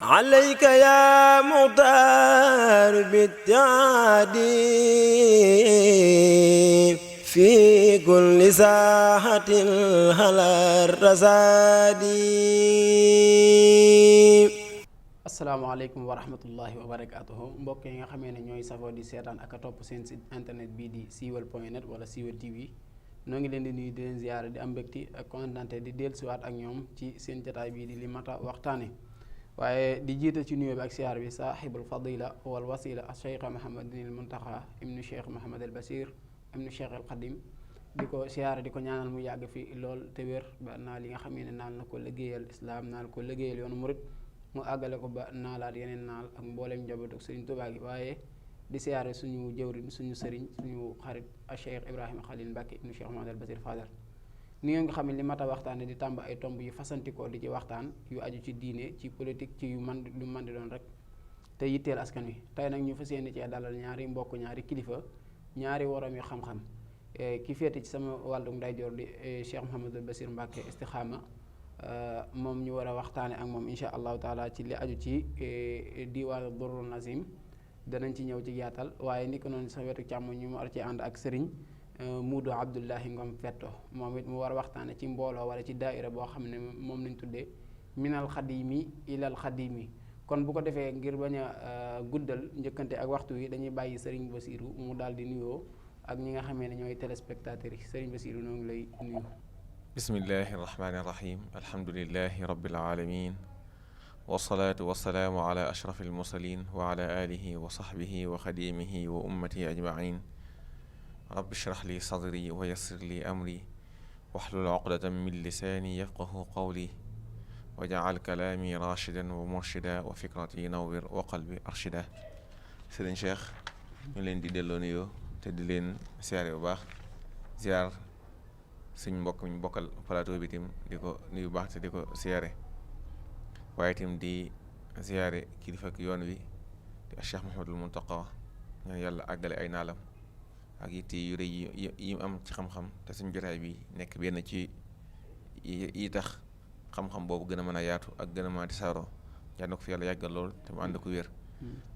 عليك يا مختار بالتعدي في كل ساحة على الرصاد. asalaamaaleykum wa rahmatullahi wa barakaatuhu mbokk yi nga xamee ne ñooy safoo di seetaan ak a topp seen site internet bii di siiwal.net wala siiwal TV noo ngi leen di nuyu di leen ziyaare di am mbégte ak kontante di dellusiwaat ak ñoom ci seen jataay bii di li mata waxtaane waaye di jiital ci nuyoo bi ak siyaar bi saaxibul fadila wal wasila al cheikh Mouhamadinil Muntaxa ibnu cheikh Mouhamad al Basir ibnu cheikh al Xadim di ko siyaare di ko ñaanal mu yàgg fi lool te wér ba naa li nga xamee ne naan na ko liggéeyal islaam naan ko liggéeyal yoonu murit mu àggale ko ba naalaat yeneen naal ak mbooleem njabootu ak sëriñ Tuubaa gi waaye di siyaare suñu jëwriñ suñu sëriñ suñu xarit a Cheikh Ibrahima Khalil Mbacke ibnu Cheikh Mouhamadou Basir Fadal ni ngeen ko xam ne li mat a waxtaane di tàmb ay tomb yu fasantikoo di ci waxtaan yu aju ci diine ci politique ci yu man lu man di doon rek te yitteel askan wi tey nag ñu fas yéene cee dalal ñaari mbokk ñaari kilifa ñaari worom yu xam-xam ki féete ci sama wàllu ndeyjoor di Cheikh Mouhamadou Basir Mbacke Istikhama moom ñu war a waxtaane ak moom insha allahu taala ci li aju ci diwaanu Durrul Nazim danañ ci ñëw ci yaatal waaye ni ko noonu sa wetu càmm ñu war ci ànd ak sëriñ Muudu Abdullahi Ngom Fetto moom it mu war a waxtaane ci mbooloo wala ci daaira boo xam ne moom lañ tuddee minal xadimi ilal xadimi kon bu ko defee ngir bañ a guddal njëkkante ak waxtu wi dañuy bàyyi sëriñ Basiru mu daal di nuyoo ak ñi nga xamee ne ñooy téléspectateurs yi sëriñ Basiru noo ngi lay nuyu. bismillahi irrahmani irrahim alhamdulilahi rabilalamin wasalaatu wasalaamu ala ashraf almursalin wa ala alihi wa saxbihi wa xadimihi wa ummati ajmain rabbi shrah li sadri wa yassir li amri waxlul uqdatan min lisaani yafqahu qawli wa jacal kalaami rashidan wa murshida wa fikrati nawwir wa qalbi arshida. Sëriñ Cheikh ñu leen di delloo nuyoo te di leen siyaare bu baax ziar suñ mbokk mi bokkal plateau bi tim di ko nuyu baax te di ko siyaare waaye tim di siyaare kilifa ak yoon wi di Cheikh Mouhamadul Muntaqa ñaan yàlla àggale ay naalam ak yitte yu rëy yi mu am ci xam-xam te suñ jotaay bi nekk benn ci yi tax xam-xam boobu gën a mën a yaatu ak gën a mën a tisaaroo yal na ko fi yàlla yàggal lool te mu ànd ko wér.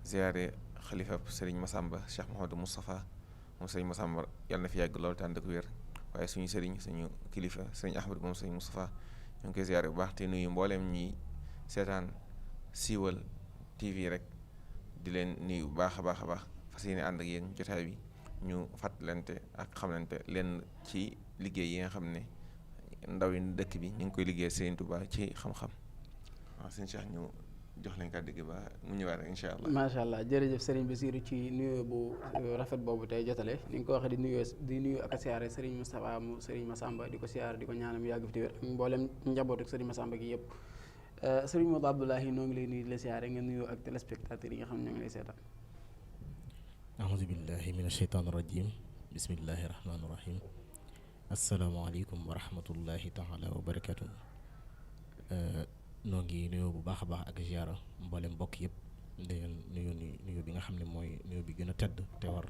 siyaare xalifa Sëriñ Masamba Cheikh Mouhamadou Moustapha moom Sëriñ Masamba yàlla na fi yàgg lool te ànd ko wér. waaye suñu sëriñ suñu kilifa sëriñ Ahmad moom sëriñ Moustapha ñu ngi koy ziyaare bu baax te nuyu mbooleem ñi seetaan siiwal TV rek di leen nuyu bu baax a baax a baax fas yéene ànd ak yéen jotaay bi ñu fàttalante ak xamlante leen ci liggéey yi nga xam ne ndaw yi dëkk bi ñu ngi koy liggéey Sëriñ Tuubaa ci xam-xam waaw sëriñ Cheikh ñu jox leen kàddu gi ba mu ñëwaat rek incha allah. macha allah jërëjëf Serigne Bassirou ci nuyoo bu rafet boobu tey jotale ni nga ko waxee di nuyu ak a siyaare Serigne Moustapha mu Serigne Massamba di ko siyaare di ko ñaanam yàgg fi te wér ak mboolem njabootu Serigne Massamba gi yëpp Serigne Modou Abdoulahi noo ngi lay nuyu di la siyaare nga nuyoo ak téléspectateurs yi nga xam ne ñoo ngi lay seetaan. aouzu billahi min asheytaan rajim bismillahi rahmaani rahim asalaamaaleykum wa rahmatullahi taala wa barakatuh. noo ngi nuyoo bu baax a baax ak ziara mboolem mbokk yëpp di leen nuyu bi nga xam ne mooy nuyoo bi gën a tedd te war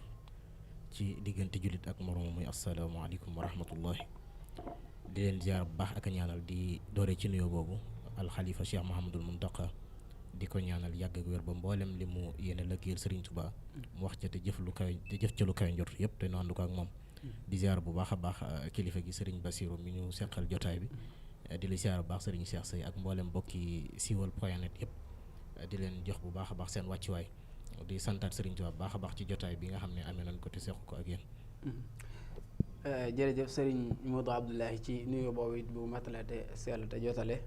ci diggante jullit ak moroom muy asalaamaaleykum wa rahmatullahi di leen ziara bu baax ak ñaanal di doore ci nuyoo boobu alxalifa Cheikh Mouhamadul Muntaqa di ko ñaanal yàgg ak wér ba mboolem li mu yéene lëggéeyal Serigne Touba mu wax ca te jëf lu kaw te jëf ca lu kaw njort yëpp te nu ànd ko ak moom di ziara bu baax a baax kilifa gi Serigne Bassirou mi ñu seqal jotaay bi. di la siyaar bu baax sëriñ Cheikh Seye ak mboolem mbokki siiwal.net yëpp di leen jox bu baax a baax seen wàccuwaay di santaat sëriñ Tuubaa bu baax a baax ci jotaay bi nga xam ne amee nañ ko te seq ko ak yéen. jërëjëf sëriñ Modou Abdoulahi ci nuyoo boobu it bu matale te sell te jotale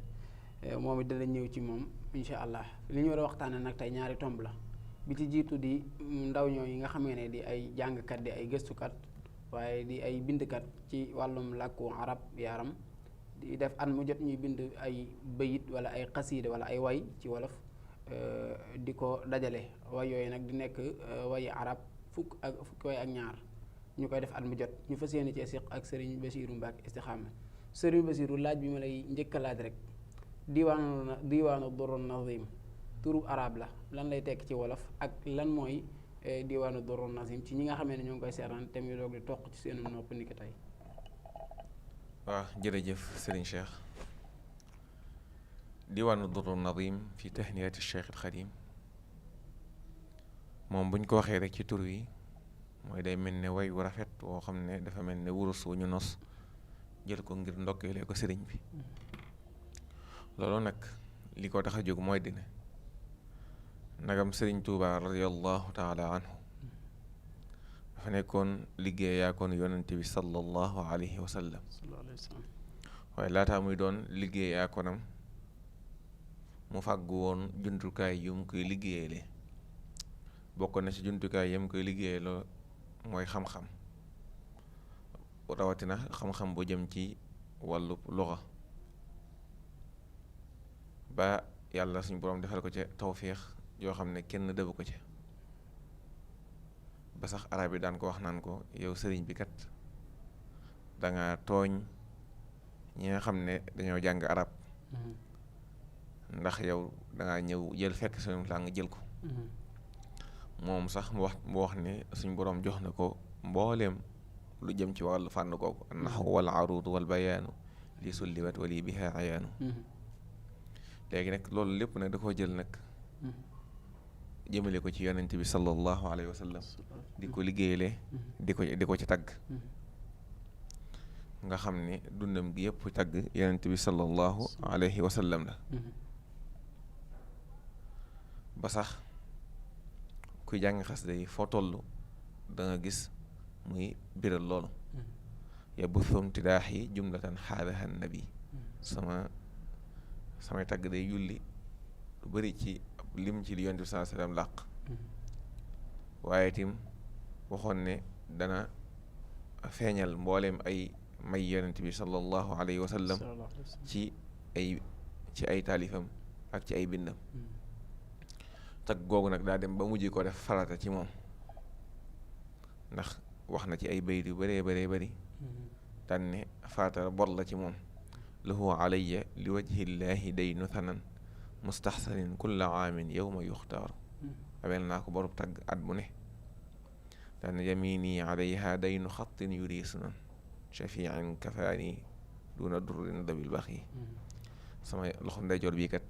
moom it dana ñëw ci moom incha allah li ñu war a waxtaanee nag tey ñaari tomb la bi ci jiitu di ndaw ñoo yi nga xamee ne di ay jàngkat di ay gëstukat waaye di ay bindkat ci wàllum làkku arab yaaram. di def at mu jot ñuy bind ay bayit wala ay xasiida wala ay way ci wolof di ko dajale way yooyu nag di nekk wayi arab fukki way ak ñaar ñu koy def at mu jot ñu fas yéene ci siq ak Serigne Bassirou Mbacke Istikhama Serigne Bassirou laaj bi ma lay njëkk a laaj rek diwaanu Durrul Nazim turu arab la lan lay tekk ci wolof ak lan mooy diwaanu Durrul Nazim ci ñi nga xamee ne ñoo ngi koy seetaan te muy doog di toq ci seenu nopp ni ko tey. waaw jërëjëf Serigne Cheikh diwaanu Durru Nadim fi tahniyati Cheikh al Xadim moom buñ ko waxee rek ci tur wi mooy day mel ne way wu rafet woo xam ne dafa mel ne wurus wu ñu nos jël ko ngir ndokkeelee ko sëriñ bi loolu nag li ko tax a jóg mooy dina nagam sëriñ Tuuba radiyallahu taala anhu dafa nekkoon liggéeyaa kon yonente bi sallallahu alayhi wa sallam waaye laataa muy doon liggéeyaa konam mu fàggu woon jumtukaay yu mu koy liggéeyale bokk na ci jumtukaay yam koy liggéeyaloo mooy xam-xam rawatina xam-xam bu jëm ci wàllu luxa ba yàlla suñu boroom defal ko ca tawfiix yoo xam ne kenn dëbu ko ca ba sax arab yi daan ko wax naan ko yow sëriñ bi kat danga tooñ ñi nga xam ne dañoo jàng arab ndax yow danga ñëw jël fekk suñu làng jël ko moom sax mu wax ne suñ boroom jox na ko mbooleem lu jëm ci wàllu fànn googu naxwu wal aruud wal bayaanu li sulliwat wali biha ayaanu léegi nag loolu lépp nag da koo jël nag jëmale ko ci yonent bi sallallahu alayhi wa sallam di ko liggéeyale di ko ci tagg nga xam ne dundam gi yëpp tagg yonent bi sallallahu alayhi wa sallam la ba sax kuy jàng xasida yi foo toll da nga gis muy biral loolu yabuthum tidaaxi jumlatan xaadaha nabi samay tagg day yulli lu bari ci lim ci li yonent bi sallallahu alayhi wa sallam làq waaye tim waxoon ne dana feeñal mbooleem ay may yonent bi sallallahu alayhi wa sallam ci ay taalifam ak ci ay bindam tagg googu nag daa dem ba mujj ko def farata ci moom ndax wax na ci ay bayt yu bëree bari daan ne farata bor la ci moom lahu alayya li wajhillaahi daynu thanan mustaxsanin kulla aamin yowma yuxtaaru amel naa ko borub tagg at mu ne daan yamini alayha daynu xattin yuri sunan shafiin kafaani duna durrin dabil bax yi sama loxo ndeyjoor bii kat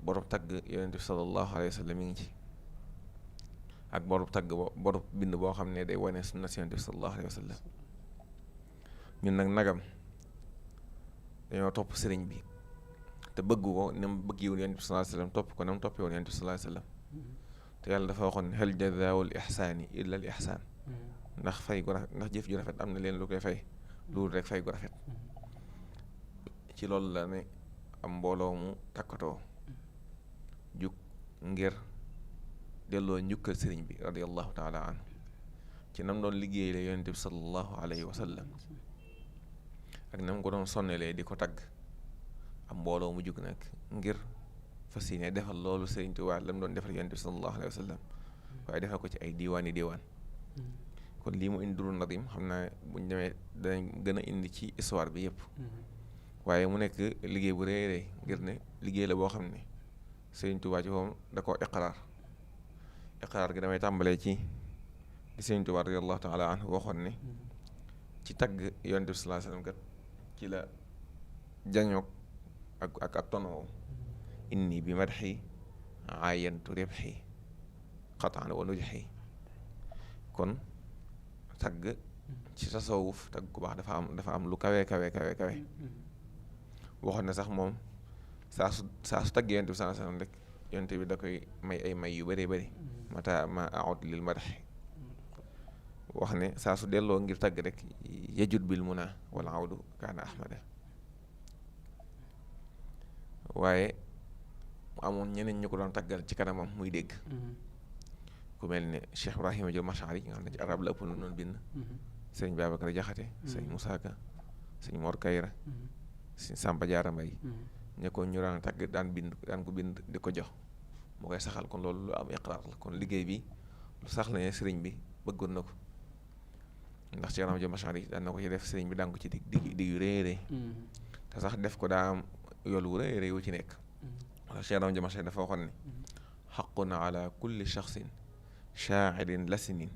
borub tagg yonent bi sallallahu alayhi wa sallam mi ngi ci ak borub tagg borub bind boo xam ne day wane sunna si yonent bi sallallahu alayhi wa sallam ñun nag nagam dañoo topp sëriñ bi te bëgg ko ni mu bëgg woon yonent bi sallallahu alayhi wa sallam topp ko na mu toppee woon yonent bi sallallahu alayhi wa sallam te yàlla dafa waxoon hal jazaa'ul ihsaani illa al ihsaan ndax fay gu rafet ndax jëf ju rafet am na leen lu koy fay loolu rek fay gu rafet ci loolu la ne am mbooloo mu takkatoo jug ngir delloo njukkal sëriñ bi radiyallahu taala anhu ci nam doon liggéey la yonent bi sallallahu alayhi wa sallam ak nam ko doon sonnelee di ko tagg am mbooloo mu jug nag ngir fas yéene defal loolu sëriñ Tuubaa lam doon defal yonent bi sallallahu alayhi wa sallam waaye defal ko ci ay diiwaan kon lii mu indi Durru Nadim xam naa buñ demee danañ gën a indi ci histoire bi yëpp waaye mu nekk liggéey bu rëy rëy ngir ne liggéey la boo xam ne sëriñ Tuubaa ci moom da koo iqraar gi damay tàmbalee ci di sëriñ Tuubaa radiyallahu taala anhu waxoon ne ci tagg yonent bi sallallahu alayhi wa sallam kat ci la jañoog ak tonoo inni bi madxi aayantu ribxi qataan wa nujxi kon tagg ci tasawuf tagg ku baax dafa am lu kawe waxoon ne sax moom saa su tagg yonent bi sallallahu alayhi wa sallam rek yonent bi da koy may ay may yu bëree bëri mata ma aud lil madxi wax ne saa su delloo ngir tagg rek yajud bil muna wal awdu kaana ahmada waaye mu amoon ñeneen ñu ko doon taggal ci kanamam muy dégg ku mel ne Cheikh Ibrahima Diop Mashari nga xam ne ci arab la ëpp noonu bind sëñ Babacar Jaxate sëñ Moussa Ka sëñ Mor Kayra sëñ Samba Diarra Mbaye ña ko ñu daan tagg daan ko bind di ko jox mu koy saxal kon loolu lu am iqraar la kon liggéey bi lu sax la ne sëriñ bi bëggoon na ko ndax Cheikh Ibrahima Diop Mashari daan na ko ci def sëriñ bi daan ko ci dig yu rëy te sax def ko daa am yool wu rëy wu ci nekk wala Cheikh Ibrahima Diop Mashari dafa waxoon ne xaqun ala kulli shaxsin shaa'irin lasinin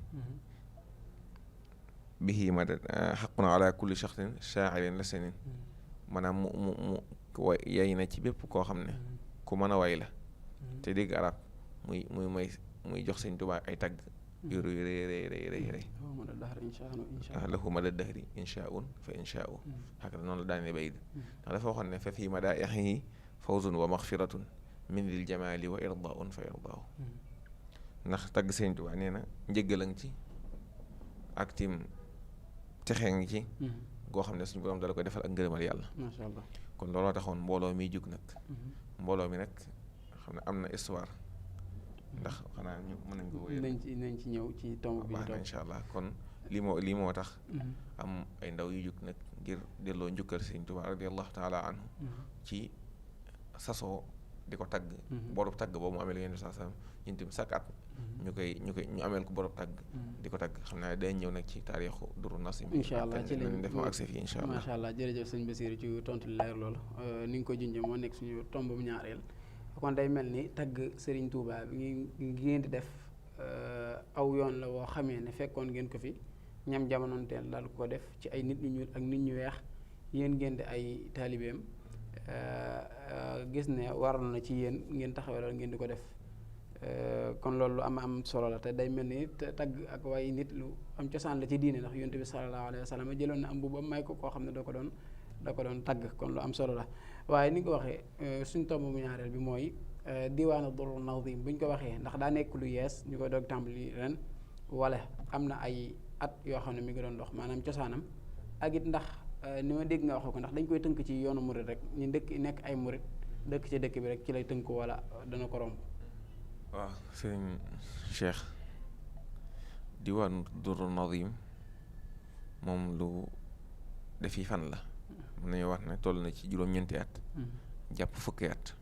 bihi madad xaqun ala kulli shaxsin shaa'irin lasinin maanaam mu way yay na ci bépp koo xam ne ku mën a way la te dégg arab muy jox Sëñ Tuubaa ay tagg yu rëy lahu mada dahri inshaun fa inshaun xak noonu la daane bayit ndax dafa waxoon ne fa fii madaihi fawzun wa maxfiratun min dil jamali wa irdaun fa irdaahu ndax tagg Sëñ Tuubaa nee na njëggal a ngi ci ak tim texee ngi ci goo xam ne suñu borom dala koy defal ak ngërëmal yàlla masha Allah kon looloo taxoon mbooloo miy jug nag mbooloo mi nag xam ne am na histoire ndax xanaa ñu mën nañ ko wéyal nañ ci ñëw ci tomb bi baax incha allah kon lii moo tax am ay ndaw yu jug nag ngir delloo njukkal Sëñ Tuubaa radiyallahu taala anhu ci sasoo di ko tagg borub tagg boobu mu amee la Yonent bi sallallahu alayhi wasallam ñun tamit chaque at ñu ameel ko borub tagg di ko tagg xam naa day ñëw nag ci taarixu Duru Nasim incha allah ci lañ def ma accès fii incha allah macha allah jërëjëf sëñ Bassirou ci tontu leer loolu ni nga ko junjee moo nekk suñu tomb bu ñaareel kon day mel ni tagg Serigne Touba bi ngeen di def aw yoon la woo xamee ne fekkoon ngeen ko fi ñam jamonoonteel daal ko def ci ay nit ñu ñuul ak nit ñu weex yéen ngeen di ay taalibeem gis ne waroon na ci yéen ngeen taxawee loolu ngeen di ko def kon loolu lu am solo la te day mel ni tagg ak waaye nit lu am cosaan la ci diine ndax Yonent bi sallallahu alayhi wa sallam jëloon na am bu ba may ko koo xam ne da ko doon tagg kon lu am solo la waaye ni nga ko waxee suñ tomb bu ñaareel bi mooy diwaanu Durru Nazim bu ñu ko waxee ndax daa nekk lu yees ñu koy doog tàmbali ren wala am na ay at yoo xam ne mi ngi doon dox maanaam cosaanam ak it ndax ni ma dégg nga waxee ko ndax dañ koy tënk ci yoonu murit rek ñu nekk ay murit dëkk ci dëkk bi rek ci lay tënk wala dana ko romb. waaw sëñ Cheikh diwaanu Durru Nazim moom lu defi fan la mën nañu wax ne toll na ci juróom-ñeenti at jàpp fukki at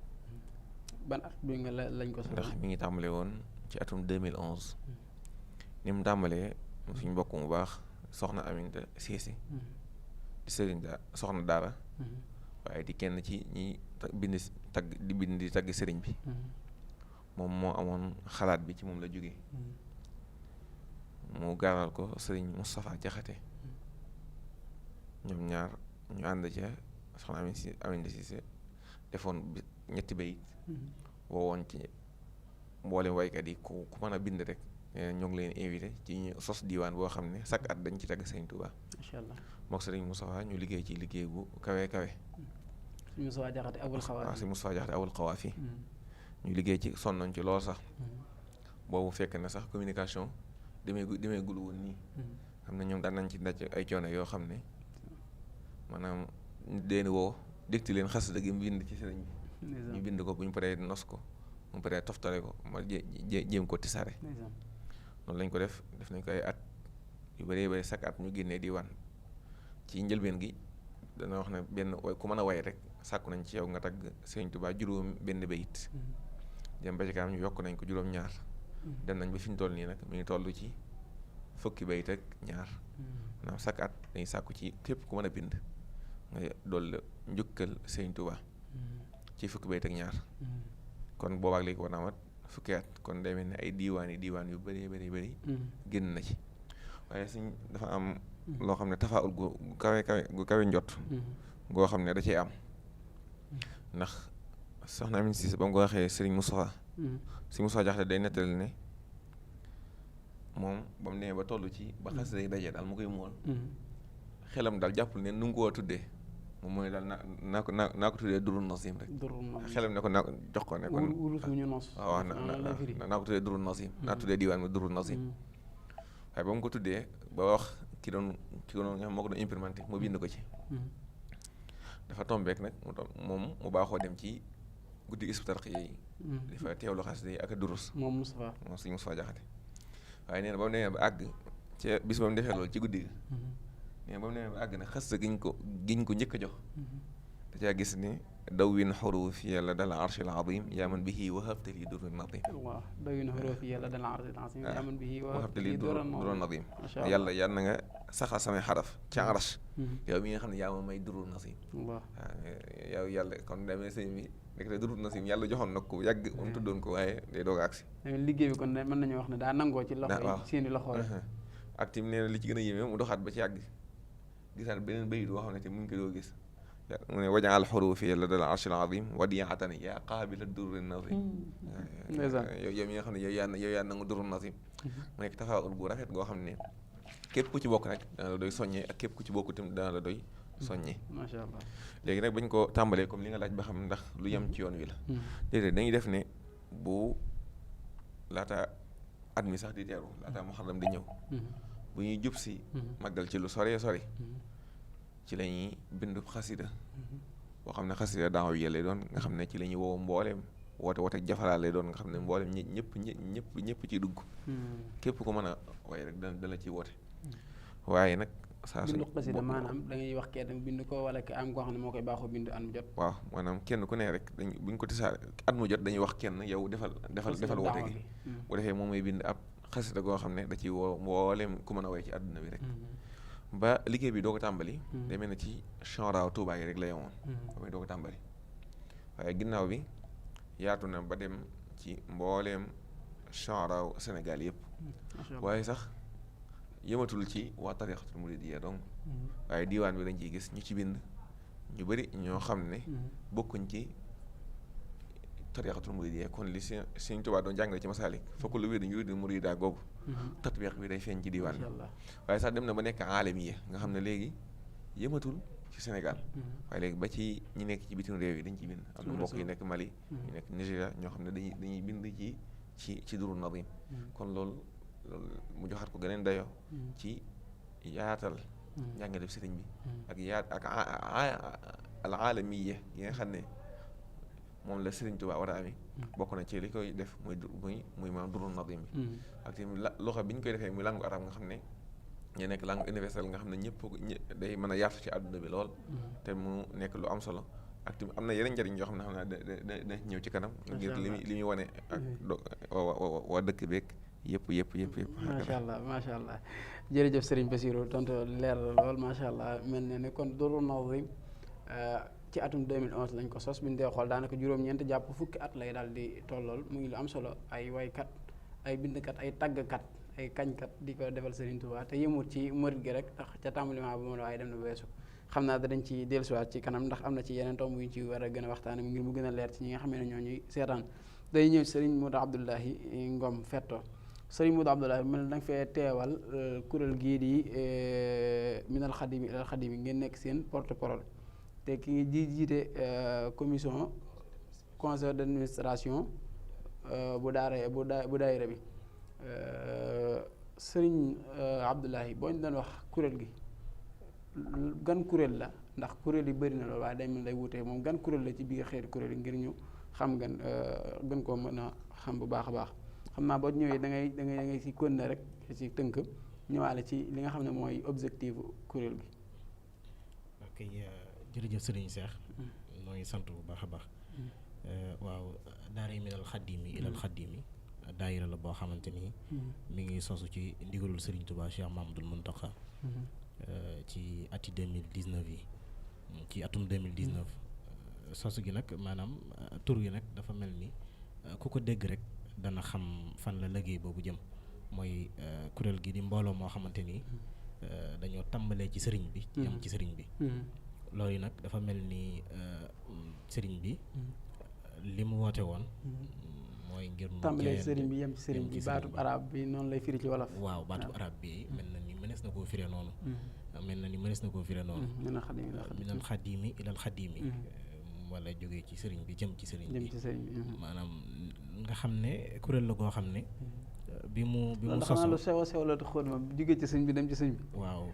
ban at bi nga lañ ko ndax mi ngi tàmbale woon ci atum 2011 ni mu tàmbalee suñ mbokk mu baax soxna Aminta Siisi di sëriñ soxna daara waaye di kenn ci ñi bind di tagg sëriñ bi moom moo amoon xalaat bi ci moom la jóge mu gaaral ko sëriñ Moustapha Jaxate ñoom ñaar ñu ànd ca soxna Aminta Siise defoon ñetti bayit woowoon ci mboolem waykat yi ku mën a bind rek ñoo ngi leen invité ci ñu sos diiwaan boo xam ne chaque at dañ ci tagg Sëñ Tuubaa macha allah mook Sëriñ Moustapha ñu liggéey ci liggéey bu kawe Sëñ Moustapha Jaxate Abul Xawaafi waaw Sëñ Moustapha Jaxate Abul Xawaafi ñu liggéey ci sonnoon ci lool sax boobu fekk na sax communication demee gul woon nii xam ne ñoom daan nañ ci daj ay coono yoo xam ne maanaam leen woo dégti leen xasida gi mu bind ci sëriñ bi ñu bind ko bu ñu paree nos ko bu ñu paree toftale ko ma jéem ko tisaare noonu lañ ko def nañ ko ay at yu bëree bëri chaque at ñu génnee diwaan ci njëlbeen gi dana wax ne benn ku mën a way rek sàkku nañ ci yow nga tagg Sëriñ Tuubaa juróom benn bayit dem ba ci kanam ñu yokk nañ ko juróom-ñaar dem nañ ba fi ñu toll nii nag mi ngi toll ci fukki bayit ak ñaar maanaam chaque at dañuy sàkku ci képp ku mën a bind nga dolli njukkal Sëriñ Tuubaa ci fukki bayit ak ñaar kon boobaak léegi war naa mat fukki at kon day mel ne ay diiwaan yu bëri génn na ci waaye suñ dafa am loo xam ne tafaawul gu kawe njot goo xam ne da cee am ndax soxna Amin Siise ba mu ko waxee Sëriñ Moustapha Sëriñ Moustapha Jaxate day nettali ne moom ba mu nee ba toll ci ba xas day dajee daal mu koy mool xelam daal jàppul ne nu ngi koo tuddee moom mooy daal naa ko tuddee Durru Nasim rek xelam ne ko naa ko jox ko ne kon waaw naa ko tuddee Durru Nasim naa tuddee diwaan bi Durru Nasim waaye ba mu ko tuddee ba wax ki doon nga xam moo ko doon implémenté mu bind ko ci dafa tombeek nag moom mu baaxoo dem ci guddi Hizbut Tarqiyyah yi dafa teewlu xasida yi ak a durus moom Sëriñ Moustapha Jaxate waaye nee na ba mu demee ba àgg ca bis ba mu defee loolu ci guddi ga nee na ba mu demee ba àgg ne xasida giñ ko njëkk a jox da caa gis ni dawwin xuruufi yàlla dal arshil azim yaa man bihi wahabta li durran nadim waaw dawwin xuruufi yàlla dal arshil azim yaa man bihi wahabta li durran nadim yàlla na nga saxal samay xaraf ca arsh yow mi nga xam ne yaa ma may durran nadim waaw yow yàlla kon demee sëñ bi nekk te durran nadim yàlla joxoon na ko yàgg moom tuddoon ko waaye day doog a agsi liggéey bi kon mën nañu wax ne daa nangoo ci loxo yi seeni loxo rek ak tim nee na li ci gën a yéeme mu doxaat ba ci yàgg gisaat beneen bayit boo xam ne te mu ngi ko doo gis mu ne wajaal xuruufi la dal arshil azim wadiatan yaa qaabila durri nazim. yow mi nga xam ne yow yaa nangu durru nazim. mu nekk tafaawul bu rafet goo xam ne képp ku ci bokk rek dana la doy soññee ak képp ku ci bokk tamit dana la doy soññee. macha allah. léegi nag bañ ko tàmbalee comme li nga laaj ba xam ndax lu yem ci yoon wi la. déedéet dañuy def ne bu laata at mi sax di teeru laata muharram di ñëw. bu ñuy jub si. màggal ci lu sore sore. ci la ñuy bindu xasida boo xam ne xasida daaw yi lay doon nga xam ne ci la ñuy woo mbooleem woote jafalaal lay doon nga xam ne mbooleem ñëpp ciy dugg. képp ko mën a waaye rek dana ciy woote. waaye nag saa su bindu xasida maanaam da ngay wax kenn bind ko wala ki am koo xam ne moo koy baaxoo bind at mu jot. waaw maanaam kenn ku ne rek buñ ko tisaare at mu jot dañuy wax kenn yow defal woote gi. bu defee moom mooy bind ab xasida goo xam ne da ciy woo mbooleem ku mën a way ci àdduna bi rek. ba liggéey bi doo ko tàmbali. day mel ne ci chanraaw Tuubaa yi rek la yemoon. ba muy doo ko tàmbali waaye ginnaaw bi yaatu na ba dem ci mbooleem chanraaw Sénégal yëpp. waaye sax yëmatul ci waa tariqatul muridiyya donc waaye diiwaan bi dañ ciy gis ñu ci bind ñu bëri ñoo xam ne bokkuñ ci tariqatul muridiyya kon li Sëriñ Tuubaa doon jàngale ci Masaalik fokk lu wér ñu murida googu tatbiq bi day feeñ ci diiwaan bi waaye sax dem na ba nekk aalamiya nga xam ne léegi yëmatul ci Sénégal waaye léegi ba ci ñi nekk ci bitim réew yi dañ ciy bind am na mbokk yi nekk Mali ñu nekk Nigeria ñoo xam ne dañuy bind ci Durrun Nadim kon loolu mu joxaat ko geneen dayoo ci yaatal njàngale sëriñ bi ak al aalamiya yi nga xam ne moom la Sëriñ Tuubaa war a amee bokk na ci li koy def muy maam Durrun Nadim bi ak tamit loxo bi ñu koy defee muy langue arabe nga xam ne ñu nekk langue universelle nga xam ne ñëpp day mën a yaatu ci àdduna bi lool te mu nekk lu am solo ak tamit am na yeneen njëriñ yoo xam ne da ñëw ci kanam ngir li muy wane ak waa dëkk beeg yëpp macha allah jërëjëf Serigne Bassirou tontu leer la lool macha allah mel na ne kon Durrun Nadim ci atum 2011 lañ ko sos bi ñu dee xool daanaka juróom-ñeent jàpp fukki at lay daal di tollool mu ngi lu am solo ay waykat ay bindkat ay tàggkat ay kañkat di ko defal Serigne Touba te yëmut ci murid gi rek ndax ca tàmbaliment ba moom waaye dem na weesu xam naa dañ ci dellusiwaat ci kanam ndax am na ci yeneen tomb yu ñu ci war a gën a waxtaane ngir mu gën a leer ci ñi nga xam ne ñoo ñuy seetaan day ñëw Serigne Modou Abdoulahi Ngom Fetto Serigne Modou Abdoulahi mel na nga fee teewal kuréel gii di minal xadimi ilal xadimi ngeen nekk seen porte-parole te ki ngi jiite commission conseil d'administration bu daayira bi Serigne Abdoulahi boo ñu doon wax kuréel gi gan kuréel la ndax kuréel yi bëri na loolu waaye day mel day wutee moom gan kuréel la ci biir xeeti kuréel yi ngir ñu xam gën koo mën a xam bu baax a baax xam naa boo ñëwee da ngay ci kon rek ci tënk ñëwaale ci li nga xam ne mooy objectif kuréel gi. ok jërëjëf Serigne Cheikh. noo ngi sant bu baax a baax. waaw daara minal xadimi ilal xadimi daayira la boo xamante ni. mi ngi sosu ci ndigalul Serigne Touba Cheikh Mamadou Mountakha. ci ati 2019 yi ci atum 2019 sosu gi nag maanaam tur gi nag dafa mel ni ku ko dégg rek dana xam fan la liggéey boobu jëm mooy kuréel gi di mbooloo moo xamante ni dañoo tàmbalee ci sëriñ bi jëm ci sëriñ bi loolu yi nag dafa mel ni sëriñ bi li mu woote woon mooy ngir mu tàmbalee sëriñ bi yem ci sëriñ bi baatub arab bi noonu lay firi ci wolof waaw baatub arab bi mel na ni mënees na koo firee noonu minal xadimi ilal xadimi wala jógee ci sëriñ bi jëm ci sëriñ bi maanaam nga xam ne kuréel la goo xam ne bi mu sosoo lu sew a sew la xóot ma jógee ci sëriñ bi dem ci sëriñ bi waaw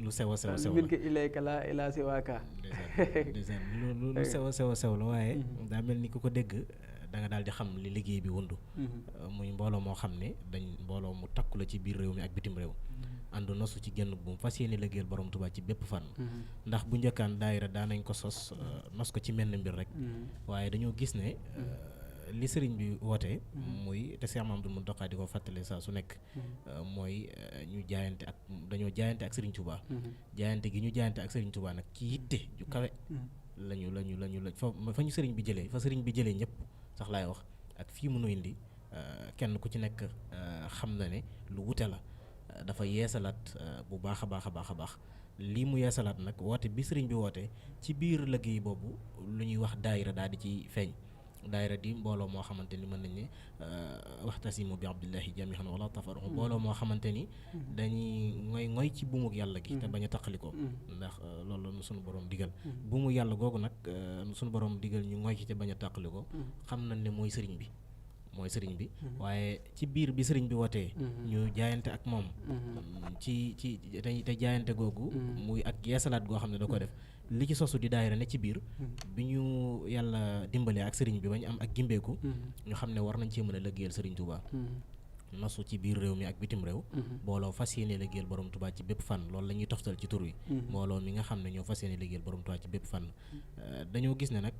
lu sew a sew min ko ilayka la ilaa siwaaka lu sew a sew la waaye daa mel ni ku ko dégg da nga daal di xam li liggéey bi wundu muy mbooloo moo xam ne mbooloo mu takku la ci biir réew mi ak bitim réew ànd nosu ci genn bu mu fas yéene liggéeyal borom Tuubaa ci bépp fan ndax bu njëkkaan daayira daanañ ko sos nos ko ci menn mbir rek waaye dañoo gis ne li sëriñ bi woote muy te Cheikh Mamadou Mountakha di ko fàttale saa su nekk mooy dañoo jaayante ak sëriñ Tuubaa jaayante gi ñu jaayante ak sëriñ Tuubaa nag ci yitte ju kawe lañu fa ñu sëriñ bi jëlee ñëpp sax laay wax ak fii mënu indi kenn ku ci nekk xam na ne lu wute la dafa yeesalaat bu baax a baax lii mu yeesalaat nag woote bi sëriñ bi woote ci biir liggéey boobu lu ñuy wax daayira daal di ci feeñ. daayira di mbooloo moo xamante ni mën nañ ne waxtasimu bi abdillahi jamihan wala tafarraqu mbooloo moo xamante ni dañuy ngoy ci buumuk yàlla gi te bañ a taqalikoo ndax loolu la suñu borom digal buumu yàlla googu nag suñu borom digal ñu ngoy ci te bañ a taqalikoo xam nañ ne mooy sëriñ bi waaye ci biir bi sëriñ bi wootee ñu jaayante ak moom ci te jaayante googu muy ak yeesalaat goo xam ne da ko def li ci sosu di daayira ne ci biir bi ñu yàlla dimbalee ak sëriñ bi ba ñu am ak gimbeeku ñu xam ne war nañ cee mën a liggéeyal sëriñ Touba nosu ci biir réew mi ak bitim réew mbooloo fas yéene liggéeyal borom Touba ci bépp fànn loolu la ñuy toftal ci tur wi mbooloo mi nga xam ne ñoo fas yéene liggéeyal borom Touba ci bépp fànn dañoo gis ne nag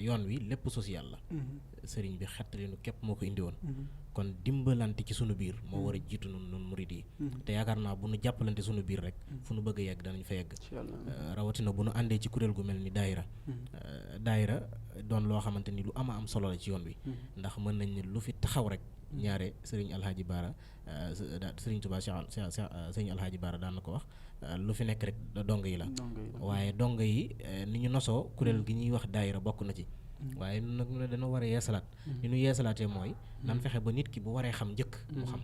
yoon wi lépp social la sëriñ bi xettalinu képp moo ko indi woon kon dimbalante ci sunu biir moo war a jiitu nun murid yi te yaakaar naa bu nu jàppalante sunu biir rek fu nu bëgg a yegg danañ fa yegg rawatina bu nu àndee ci kuréel gu mel ni daayira doon loo xamante ni lu ama am solo la ci yoon wi ndax mën nañ ne lu fi taxaw rek ñaare sëriñ alhaaji baara sëriñ Tuubaa sëriñ alhaaji baara daan na ko wax lu fi nekk rek dong yi la waaye dong yi ni ñu nosoo kuréel gi ñuy wax daayira bokk na ci waaye nag ñu ne dana war a yeesalaat li ñu yeesalaatee mooy nan fexe ba nit ki bu waree xam njëkk mu xam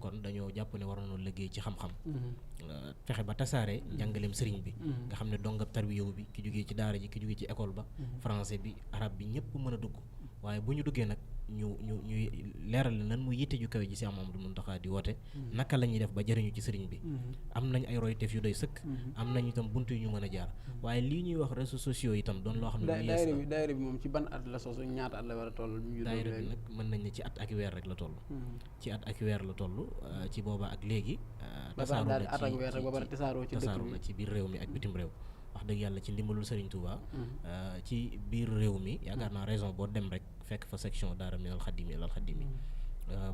kon dañoo jàpp ne war nañoo liggéey ci xam-xam fexe ba tasaare njàngaleem sëriñ bi nga xam ne dongab tarbiyawu bi ki jógee ci daara ji ki jógee ci école ba français bi arabe bi ñëpp mën a dugg waaye bu ñu duggee nag ñuy leeral nan mu yitte ju kawe ji si Mamadou Mountakha di woote naka la ñuy def ba jëriñu ci sëriñ bi am nañ ay royteef yu doy sëkk am nañ itam bunt yu ñu mën a jaar waaye lii ñuy wax réseaux sociaux itam doon loo xam ne daayira bi moom ci ban at la sosu ñaata at la war a toll daayira bi nag mën nañ ne ci at ak weer rek la toll ci at ak weer la toll ci booba ak léegi tasaaroo na ci biir réew mi ak bitim réew wax dëgg yàlla ci ndimbalul Serigne Touba ci biir réew mi yaakaar naa raison boo dem rek fekk fa section daara minal xaddimi ilal xaddimi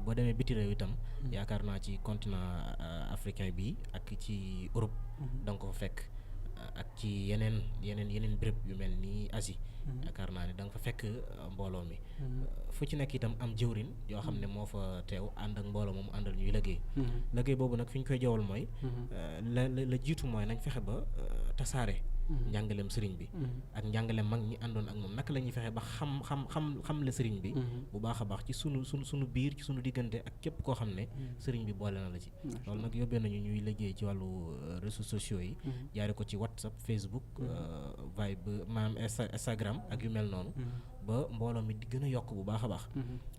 boo demee biti réew itam yaakaar naa ci continent africain bi ak ci Europe da nga ko fa fekk ak ci yeneen béréb yu mel ni Asie yaakaar naa ne da nga fa fekk mbooloo mi fu ci nekk itam am jëwrin yoo xam ne moo fa teew ànd ak mbooloo moom àndal ñuy liggéey boobu nag fi ñu koy jawal mooy la jiitu mooy nañ fexe ba tasaare njàngaleem sëriñ bi ak njàngaleem mag ñi àndoon ak moom naka la ñuy fexe ba xam la sëriñ bi bu baax a baax ci sunu biir ci sunu diggante ak képp koo xam ne sëriñ bi boole na la ci loolu nag yóbbee nañu ñuy liggéey ci wàllu réseaux sociaux yi jaare ko ci WhatsApp Facebook Viber maanaam Instagram ak yu mel noonu ba mbooloo mi di gën a yokk bu baax a baax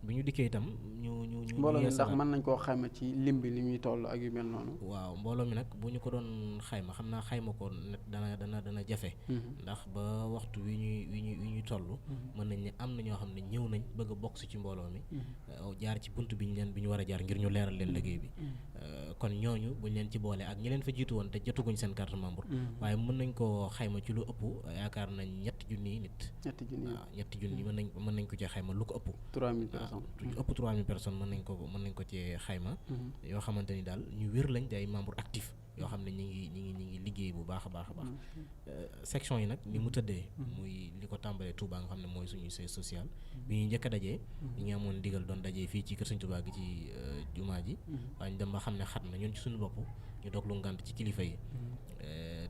bi ñu dikkee itam ñu mbooloo mi ndax mën nañ koo xayma ci lim bi li muy toll ak yu mel noonu waaw mbooloo mi nag bu ñu ko doon xayma xam naa xayma ko dana jafe ndax ba waxtu wi ñuy toll mën nañ ne am na ñoo xam ne ñëw nañ bëgg a bokk si ci mbooloo mi jaar ci bunt bi ñu war a jaar ngir ñu leeral leen liggéey bi kon ñooñu buñ leen ci boole ak ñi leen fa jiitu woon te jotaguñ seen carte membre waaye mën nañ koo xayma ci lu ëpp yaakaar nañ ñetti junni nit ñetti junni mën nañ ko ci xayma lu ko ëpp 3000 personnes ëpp 3000 personnes mën nañ ko ci xayma yoo xamante ni daal ñu wér lañ day membre actif yoo xam ne ñi ngi liggéey bu baax a baax section yi nag ni mu tëddee muy li ko tàmbalee Touba nga xam ne mooy suñu siège social bi ñuy njëkk a dajee ñi ngi amoon digal doon dajee fii ci kër Sëñ Touba gi ci jumaa ji waaye ñu dem ba xam ne xat na ñun ci suñu bopp ñu doog lu ngànt ci kilifa yi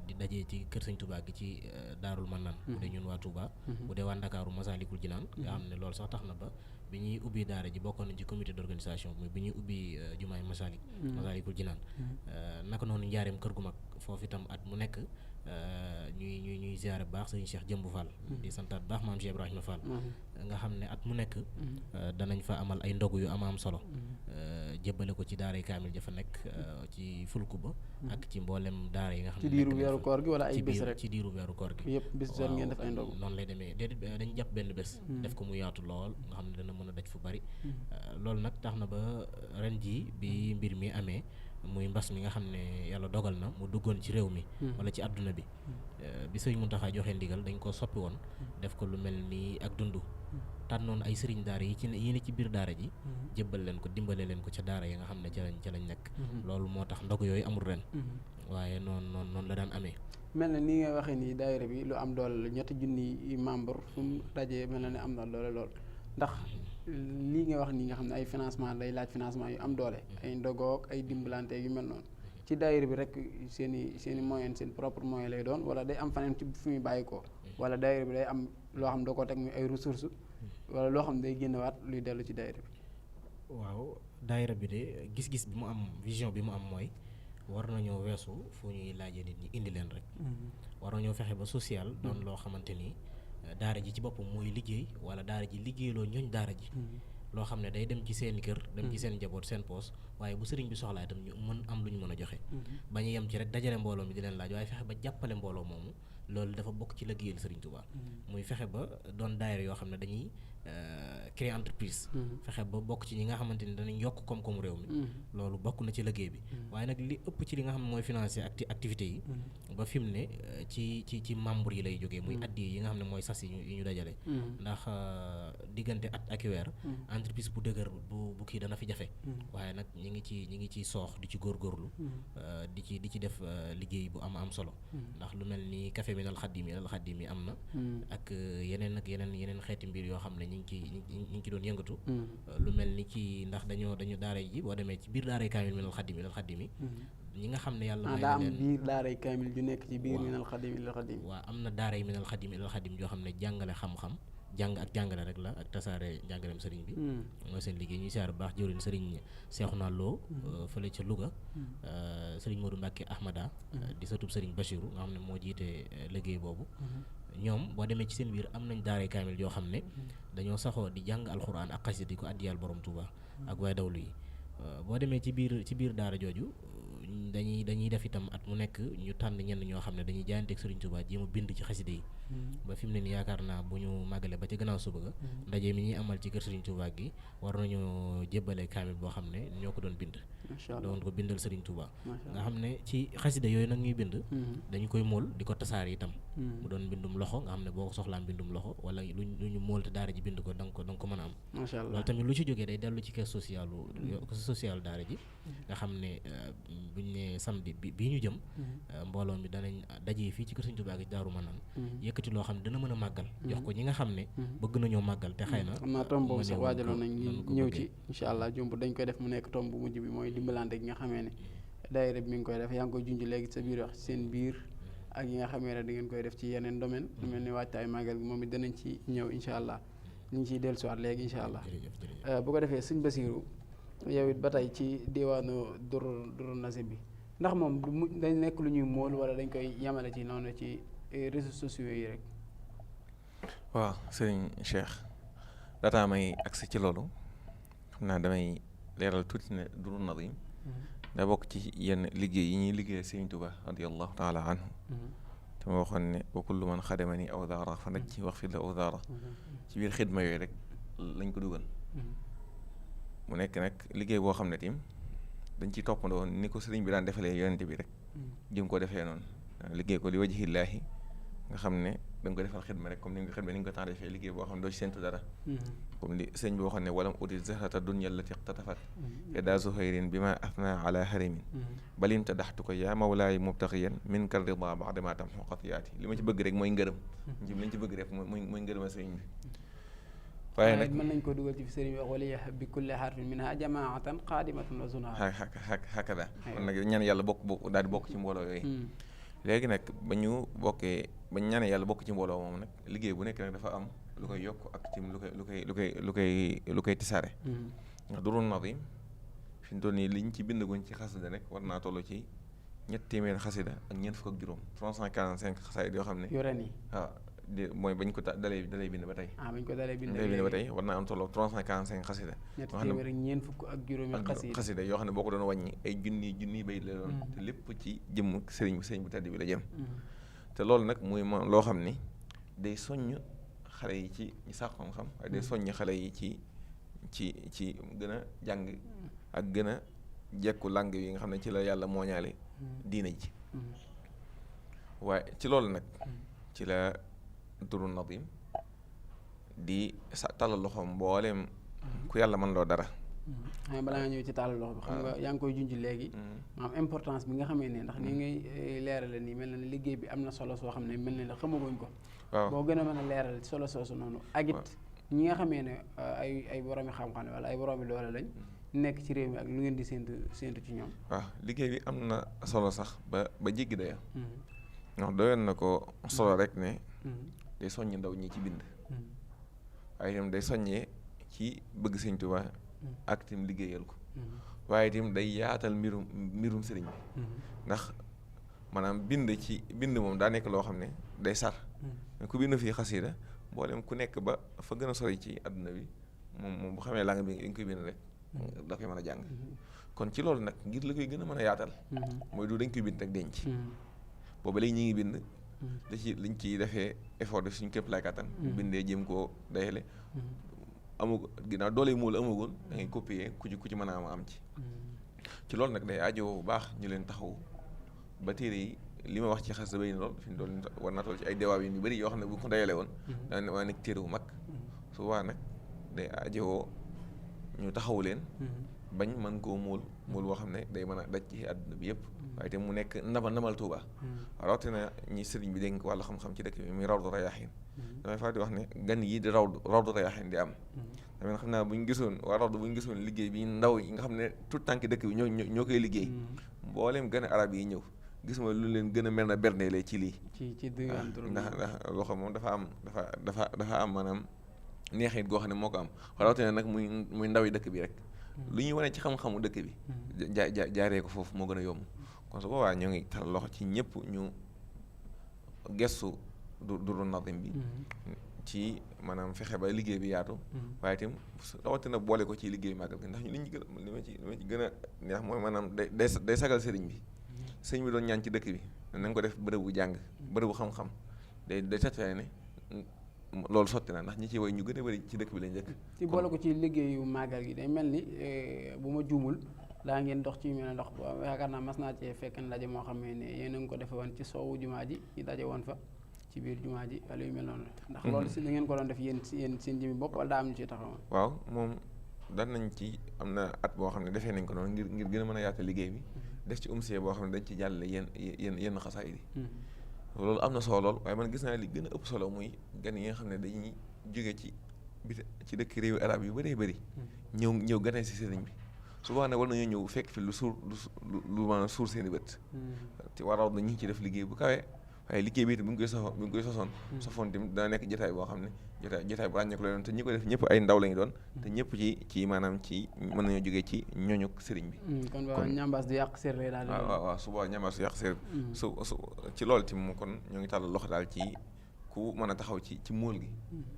di dajee ci kër Sëñ Touba gi ci Daarul Manaan bu dee ñun waa Touba bu dee waa Ndakaaru Masaalikul Jinaan nga xam ne loolu sax tax na ba bi ñuy ubbi daara ji bokkoon nañ ci comité d'organisation bi ñuy ubbi jumaay Masaalikul Jinaan naka noonu njaareem kër gu mag foofu itam at mu nekk ñuy ziare bu baax sëñ Cheikh Jëmbu Fall di santaat baax maam Cheikh Ibrahima Fall nga xam ne at mu nekk danañ fa amal ay ndogu yu am solo jébbale ko ci daara yi kaamil ja fa nekk ci fulku ba ak ci mboolem daara yi nga xam ne ci diiru weeru koor gi wala ay bés rek ci diiru weeru koor gi yëpp bés rek ngeen def ay ndogu noonu lay demee déedéet dañu jàpp benn bés def ko mu yaatu lool nga xam ne dana mën a daj fu bari loolu nag tax na ba ren ji bi mbir mi amee muy mbas mi nga xam ne yàlla dogal na mu duggoon ci réew mi wala ci àdduna bi bi sëriñ Mountakha joxe ndigal dañ ko soppi woon def ko lu mel ni ak dund tànnoon ay sëriñ daara yi ne ci biir daara ji jébbal leen ko dimbale leen ko ca daara yi nga xam ne ca lañ nekk loolu moo tax ndog yooyu amul ren waaye noonu la daan amee mel na ni nga waxee nii daayira bi lu am doole ñetti junni membre fu mu dajee mel na ne am na doole lool ndax lii nga wax nii nga xam ne ay financement day laaj financement yu am doole ay ndogoog ay dimbalante yu mel noonu ci daayira bi rek seen i moyen seen propre moyen lay doon wala day am faneen ci fu muy bàyyi ko wala daayira bi day am loo xam ne da ko teg muy ay ressources wala loo xam ne day génnewaat luy dellu ci daayira bi. waaw daayira bi de gis-gis bi mu am vision bi mu am mooy war nañoo weesu fu ñuy laajee nit ñi indi leen rek. war nañoo fexe ba social doon loo xamante ni daara ji ci boppam mooy liggéey wala daara ji liggéeyloo ñooñ daara ji. loo xam ne day dem ci seen kër dem ci seen njaboot seen poos waaye bu sëriñ bi soxlaa itam ñu mën am lu ñu mën a joxe. ba ñu yem ci rek dajale mbooloo mi di leen laaj waaye fexe ba jàppale mbooloo moomu loolu dafa bokk ci liggéeyal sëriñ Tuubaa. muy fexe ba doon daayira yoo xam ne dañuy créer entreprise. fexe ba bokk ci ñi nga xamante ni danañ yokk koom-koomu réew mi. loolu bokk na ci liggéey bi. waaye nag li ëpp ci li nga xam ne mooy financer activités yi. ba fi mu ne ci membre yi lay jógee muy addi yi nga xam ne mooy sas yi ñu dajale. ndax diggante at ak weer. entreprise bu dëgër bu kii dana fi jafe. waaye nag ñi ngi ci soox di ci góorgóorlu. di ci def liggéey bu am solo. ndax lu mel ni café Minal Xaddim yi am na. ak yeneen xeeti mbir yoo xam ne ñi ngi ci doon yëngatu. lu mel ni ci ndax dañu daara ji boo demee ci biir daaray kaamil Minal Xaddim yi ñi nga xam ne yàlla may na leen biir daaray kaamil ju nekk ci biir Minal Xaddim waaw am na daaray Minal Xaddim joo xam ne jàngale xam-xam jàng ak jàngale rek la ak tasaare jàngaleem sëriñ bi mooy seen liggéey ñuy siyaar bu baax jëwriñ sëriñ Seexuna Lo fële ca Louga sëriñ Modou Mbacke Ahmada di satub sëriñ Bachiru nga xam ne moo jiite liggéey boobu ñoom boo demee ci seen biir am nañ daaray kaamil yoo xam ne dañoo saxoo di jàng alxuraan ak xasida di ko addiyal borom Touba ak waaye dawlu yi boo demee ci biir daara jooju dañuy def itam at mu nekk ñu tànn ñenn ñoo xam ne dañuy jaayanteeg Serigne Touba jéem a bind ci xaside yi ba fi mu ne nii yaakaar naa bu ñu màggale ba ci gannaaw suba ga ndaje mi ñuy amal ci kër Serigne Touba gi war nañoo jébbale kaamil boo xam ne ñoo ko doon bind doon ko bindal Serigne Touba nga xam ne ci xaside yooyu nag ñuy bind dañu koy móol di ko tasaar itam mu doon mbindum loxo nga xam ne boo ko soxlaa mbindum loxo wala lu ñu móol te daara ji bind ko da nga ko mën a am loolu tamit lu ci jógee day dellu ci caisse sociale daara ji nga xam ne buñ ne samedi bii ñu jëm mbooloo mi danañ dajee fii ci kër Sëriñ Tuubaa gi Daaru Manaan yëkkati loo xam ne dana mën a màggal jox ko ñi nga xam ne bëgg nañoo màggal te xëy na xam naa tomb boobu sax waajaloon nañ ñëw ci incha allah jumb dañ koy def mu nekk tomb bu mujj bi mooy dimbalante gi nga xamee ne daayira bi mi ngi koy def yaa ngi koy junj léegi sa biir wax seen biir ak yi nga xamee ne da ngeen koy def ci yeneen domaine lu mel ni waajtaay màggal gi moom it danañ ci ñëw incha allah ñu ngi ciy dellusiwaat léegi incha allah bu ko defee sëñ Basiiru yow it ba tey ci diwaanu Durru Nasim bi ndax moom dañ nekk lu ñuy móol wala dañ koy yamale ci noonu ci réseaux sociaux yi rek. waaw sëriñ Cheikh daataa may agsi ci loolu xam naa damay leeral tuuti ne Durru Nasim da bokk ci yenn liggéey yi ñuy liggéey Sëriñ Tuubaa radiyallahu taala anhu te ma waxoon ne wa kullu man xadamani aw daara fa nag ci wax fi la aw daara ci biir xidma yooyu rek lañ ko dugal mu nekk nag liggéey boo xam ne tim dañ ciy toppandoo ni ko sëriñ bi daan defalee yonente bi rek jëm ko defee noonu liggéey ko li wajhillaahi nga xam ne da nga ko defal xidma rek comme ni nga xidma ni nga ko temps defee liggéey boo xam ne doo ci séntu dara comme li sëriñ bi waxoon ne walam uti zahrata dunya allati iqtatafat yada zuhayrin bi ma afna ala harimin balim ta daxtu ko yaa mawlaay mubtaxiyan min kal rida ba'da ma tamxu xatiyaati li ma ci bëgg rek mooy ngërëm lañ ci bëgg rek mooy ngërëma sëriñ bi waaye nag mën nañ ko dugal ci fi sëriñ bi wax wala yah bi kulli harfin minha jamaatan qaadimatun wa zunaa hakada kon nag ñaan yàlla bokk daal di bokk ci mbooloo yooyu léegi nag ba ñu bokkee ba ñu ñaanee yàlla bokk ci mbooloo moom nag liggéey bu nekk nag dafa am lu koy yokk ak ci lu koy tisaare ndax Durru Nasim fi mu toll nii liñ ci bindaguñ ci xasida rek war naa toll ci 300 xasida ak ñeent fukk ak juróom 345 xasaayid yoo xam ne yu ren yi waaw mooy bañ ko dalay bind ba tey bañ ko dalee bind ba tey war naa am tolloo 345 xasida ñetti téeméer ak ñeent fukk ak juróomi xasida yoo xam ne boo ko doon wàññi ay junni bay la doon te lépp ci jëmm sëriñ bu tedd bi la jëm te loolu nag muy loo xam ni day soññ xale yi ci ñi sax xam-xam waaye day soññ xale yi ci gën a jàng ak gën a jekku langue yi nga xam ne ci la yàlla mooñaale diina ji waaye ci loolu nag ci la Durru Nasim di tàllal loxoom mbooleem ku yàlla mën loo dara xam balaa nga ñëw ci tàllal loxo bi xam nga yaa ngi koy junj léegi maanaam importance bi nga xamee ne ndax ni ngay leerale nii mel na ne liggéey bi am na solo soo xam ne mel na ne xamaguñ ko boo gën a mën a leeral solo soosu noonu ak it ñi nga xamee ne ay boroomi xam-xam wala ay boroomi doole lañ nekk ci réew mi ak lu ngeen di séentu ci ñoom. waaw liggéey bi am na solo sax ba jéggi daya ndax doyoon na ko solo rek ne day soññ ndaw ñi ci bind waaye itam day soññee ci bëgg Sëñ Tuubaa ak itam liggéeyal ko waaye itam day yaatal mbirum sëriñ bi ndax maanaam bind moom daa nekk loo xam ne day sar ku bind fii xasida mboolem ku nekk ba fa gën a sori ci àdduna bi moom bu xamee làng bi nga koy bind rek da koy mën a jàng kon ci loolu nag ngir la koy gën a mën a yaatal mooy du dañ koy bind rek denc booba léegi ñi ngi bind da ci liñ ciy defee effort def suñu képp lay kattan bindee jéem koo dayale amu ginnaaw doole muul amagul da ngay copier ku ci mën a am ci loolu nag day aajo bu baax ñu leen taxaw ba téere yi li ma wax ci xas da bay lool fi ñu dool war naa toll ci ay dewaab yu bëri yoo xam ne bu ko dayale woon daa waa nekk téere bu mag su waa nag day aajowoo ñu taxaw leen bañ mën koo muul boo xam ne day mën a daj ci àdduna bi yëpp waaye te mu nekk ndamal Tuuba rawatina ñi sëriñ bi dénk wàllu xam-xam ci dëkk bi muy Rawdu Rayaahiin damay faral di wax ne gan yi di Rawdu Rayaahiin di am damay xam naa bu ñu gisoon waa Rawdu bu ñu gisoon liggéey bi ndaw yi nga xam ne tout tànk dëkk bi ñoo koy liggéey mbooleem gën a arab yi ñëw gis ma lu leen gën a mel na berndeele ci lii ndax loxo moom dafa am maanaam neexit goo xam ne moo ko am rawatina nag muy ndaw yi dëkk bi rek lu ñuy wane ci xam-xamu dëkk bi jaaree ko foofu moo gën a yomb kon su boobaa ñoo ngi taral loxo ci ñëpp ñu gestu Duru Nadim bi ci maanaam fexe ba liggéey bi yaatu waaye itam rawatina boole ko ci liggéey màggal gi ndax ñu li ma ci gën a neex mooy maanaam day sagal sëriñ bi sëriñ bi doon ñaan ci dëkk bi nañ ko def bërëbu jàng bërëbu xam-xam day tetfee ne loolu sotti na ndax ñi ci way ñu gën a bëri ci dëkk bi lañ dëkk ci boole ko ci liggéeyu màggal gi day mel ni bu ma juumul daa ngeen dox ci mel ne ndox yaakaar naa mas naa cee fekk ndaje moo xam ne yéen a ngi ko defe woon ci soowu jumaa ji ñu daje woon fa ci biir jumaa ji wala yu mel noonu ndax loolu si da ngeen ko doon def yéen seen jëmi bopp wala daa am ñu ci taxawoon waaw moom daan nañ ci am na at boo xam ne defee nañ ko noonu ngir gën a mën a yaatal liggéey bi def ci umsee boo xam ne dañ ci jàllale yenn xasaayid yi loolu am na solo lool waaye man gis naa li gën a ëpp solo muy gan yi nga xam ne dañuy jóge ci dëkk réewu arab yu bëree bëri ñëw ganee si sëriñ bi souvent nag war nañoo ñëw fekk fi lu maanaam suur seen i bët te waraw na ñu ngi ci def liggéey bu kawee waaye liggéey bi itam bu ñu koy sofoon tamit dana nekk jotaay boo xam ne jotaay bu ràññeeku la doon te ñi ko def ñëpp ay ndaw lañu doon te ñëpp ci maanaam ci mën nañoo jógee ci ñooñu sëriñ bi kon waaw ñambaas du yàq séer lay daal waaw su boobaa ñambaas du yàq séer su ci loolu tim kon ñoo ngi tàllal loxo daal ci ku mën a taxaw ci móol gi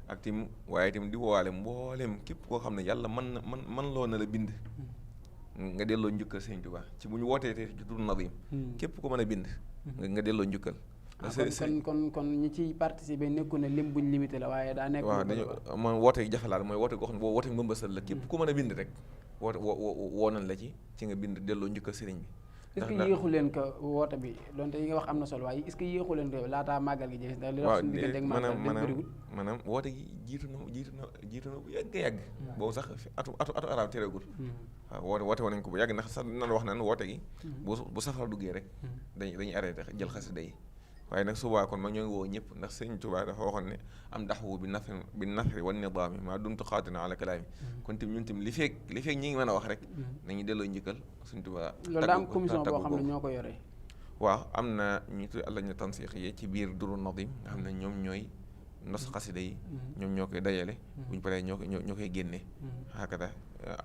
ak tim waaye tim di woowaale mbooleem képp koo xam ne yàlla man loo na la bind nga delloo njukkal Sëñ Tuubaa ci bu ñu wootee te ci Duru Nadim képp ko mën a bind nga delloo njukkal kon ñi ci participer nekku ne lim buñ limité la waaye daa nekk waaw dañu man woote jafalaal mooy woote goo xam ne boo woote mbëmbësal la képp ku mën a bind rek woo nañ la ci nga bind delloo njukkal sëriñ bi est-ce que yéexu leen ko woote bi donte yi nga wax am na solo waaye est-ce que yéexu leen ko laataa màggal gi jeex ndax li wax suñu diggante ak màggal bëriwul maanaam woote gi jiitu na bu yàgg boobu sax atu arab tereegul waaw woote nañ ko bu yàgg ndax sax nan wax naan woote gi bu safara duggee rek dañuy arrêté jël xasida yi waaye nag subaa kon mag ñoo ngi woo ñëpp ndax Sëñ Tuubaa dafa waxoon ne am daxwu bi nafri wan nidaami maa dumtu xaatina ala kalaami kon tim ñun tim li feeg ñi ngi mën a wax rek nañu delloo njëkkal Sëñ Tuubaa loolu daa am commission boo xam ne ñoo ko yore waaw am na ñu tudd àlla ñu tansiix yi ci biir Duru Nadim nga xam ne ñoom ñooy nos xasida yi ñoom ñoo koy dajale buñ paree ñoo koy génne xaakata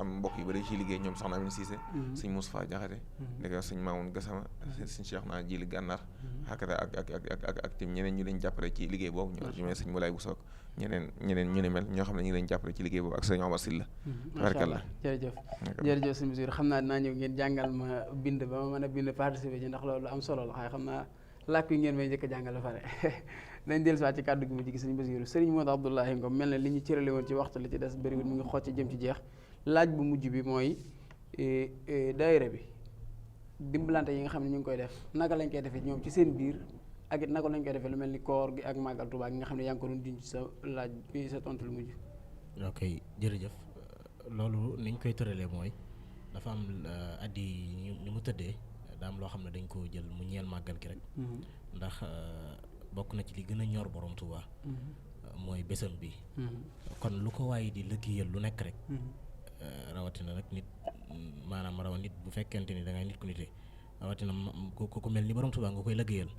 am mbokk yu bëri ci liggéey ñoom soxna Amine Cissé sëñ Moustapha Jaxate ndeke sëñ Mamoun Gassama sëñ Cheikh naa Jili Gànnaar xaakata ak tim ñeneen ñu leen jàppale ci liggéey boobu ñu mel sëñ Moulay Bousso ñeneen ñu ni mel ñoo xam ne ñu leen jàppale ci liggéey boobu ak sëñ Omar Sylla tabaarkalla jërëjëf sëñ Bassirou xam naa dinaa ñëw ngeen jàngal ma bind ba ma mën a bind participer ci ndax loolu am solo la xaye xam naa làkk yi ngeen may njëkk a jàngal ba pare nañ dellu si ci kàddu gi mu jigi sëñ Bassirou sëriñ Modou Abdoulaye Ngom mel na li ñu cërale woon ci waxtu li ci des bëriwul mu ngi xocc jëm ci jeex laaj bu mujj bi mooy daayira bi dimbalante yi nga xam ne ñu ngi koy def naka lañ koy defee ñoom ci seen biir ak it naka lañ koy defee lu mel ni koor gi ak màggal Tuubaa gi nga xam ne yaa ngi ko doon junj sa laaj bi sa tontu lu mujj. ok jërëjëf loolu ni ñu koy tëralee mooy dafa am addi ni mu tëddee daa am loo xam ne dañ koo jël mu ñeel màggal gi rek. ndax bokk na ci li gën a ñor borom Tuubaa mooy bésam bi. kon lu ko waaye di liggéeyal lu nekk rek. rawatina nag nit maanaam rawa nit bu fekkente ni da ngay nit ku nite rawatina ku mel ni borom Tuubaa nga koy liggéeyal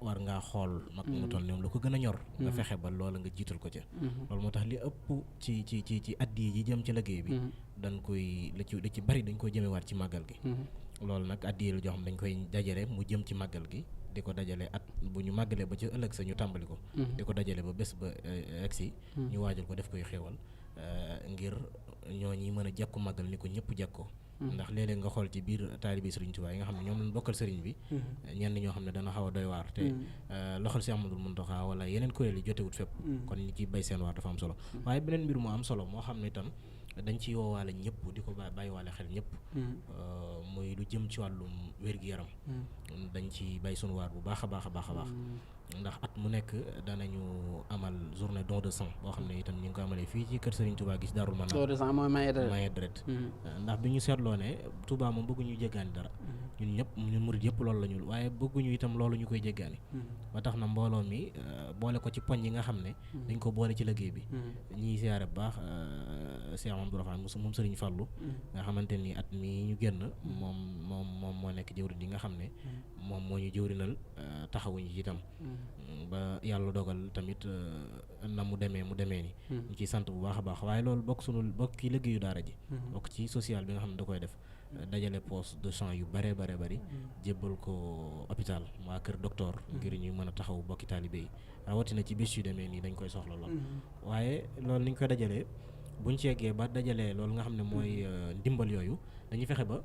war ngaa xool mag mu toll ñoom lu ko gën a ñor nga fexe ba loola nga jiital ko ca loolu moo tax li ëpp ci addiya yi jëm ci liggéey bi dañ koy la ci bari dañ koy jëmewaat ci màggal gi loolu nag addiya la joo xam dañ koy dajale mu jëm ci màggal gi di ko dajale at bu ñu màggalee ba ci ëllëg sa ñu tàmbali ko di ko dajale ba bés ba egsi ñu waajal ko def koy xéewal ngir ñooñi mën a jekku màggal ni ko ñëpp jekkoo ndax léeg-léeg nga xool ci biir taalibi Sëriñ Tuubaa yi nga xam ne ñoom lañ bokkal sëriñ bi ñenn ñoo xam ne dana xaw a doy waar te loxol si Ahmadul Muntaxa wala yeneen kuréel yi jotewut fépp kon ñi ciy bay seen waar dafa am solo waaye beneen mbir mu am solo moo xam ne itam dañ ci woowaale ñëpp di ko bàyyiwaale xel ñëpp muy lu jëm ci wàllum wér-gi-yaram dañ ci bay sunu waar bu baax a baax a baax a baax ndax at mu nekk danañu amal journée don de sang boo xam ne itam ñu ngi ko amalee fii ci kër Serigne Touba gi ci Darou Manane. don de sang mooy maye deret ndax bi ñu seetloo ne Touba moom bëgguñu jéggaani dara ñun ñëpp ñun murid yëpp loolu la ñu waaye bëgguñu itam loolu ñu koy jéggaani ba tax na mbooloo mi boole ko ci poñ yi nga xam ne dañ ko boole ci liggéey bi ñiy siyaare bu baax Cheikh Amadou Rafane moom Serigne Fallou nga xamante ni at mi ñu génn moom moo nekk jëwriñ yi nga xam ne moom moo ñu jëwrinal taxawuñu ci itam ba yàlla dogal tamit na mu demee ni ñu ciy sant bu baax a baax waaye loolu bokk ci liggéeyu daara ji bokk ci social bi nga xam ne da koy def dajale poste de sang yu bare bari jébbal ko hôpital waa kër docteur ngir ñu mën a taxaw bokki taalibe yi rawatina ci bis yu demee nii dañ koy soxla lool waaye loolu ni ñu koy dajalee buñ ci yeggee ba dajalee loolu nga xam ne mooy ndimbal yooyu dañuy fexe ba